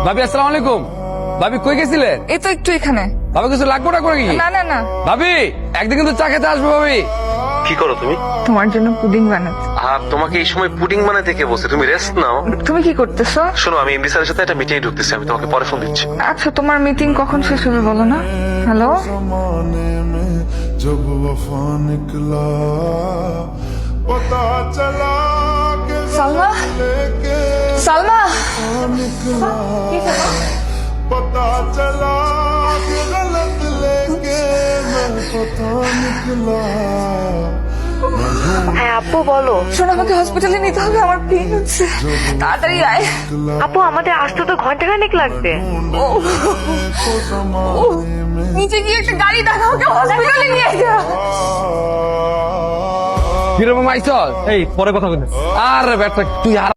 ভাবি আসসালামু আলাইকুম। ভাবি কই গেছিলেন? এই তো একটু এখানে। ভাবি কিছু লাগবো না করে কি? না না না, ভাবি একদিন কিন্তু চা খেতে আসবো ভাবি। কি করো তুমি? তোমার জন্য পুডিং বানাচ্ছি। আর তোমাকে এই সময় পুডিং বানাতে কে বলছে? তুমি রেস্ট নাও। তুমি কি করতেছো? শোনো, আমি এমডি স্যারের সাথে একটা মিটিং এ ঢুকতেছি, আমি তোমাকে পরে ফোন দিচ্ছি। আচ্ছা, তোমার মিটিং কখন শেষ হবে বলো না। হ্যালো, जमाने में जब वफा निकला पता चला कि সালমা, लेके সালমা, निकला पता चला कि गलत लेके मैं पता निकला হ্যাঁ আপু বলো। শোনো, আমাকে হসপিটালে নিতে হবে, আমার পেন হচ্ছে, তাড়াতাড়ি আয়। আপু আমাদের আসতে তো ঘন্টাখানেক লাগবে। নিচে গিয়ে একটা গাড়ি ডাকা, ওকে হসপিটালে নিয়ে যা। কিরকম আইসল? এই পরে কথা বলতে আরে ব্যাটা তুই আর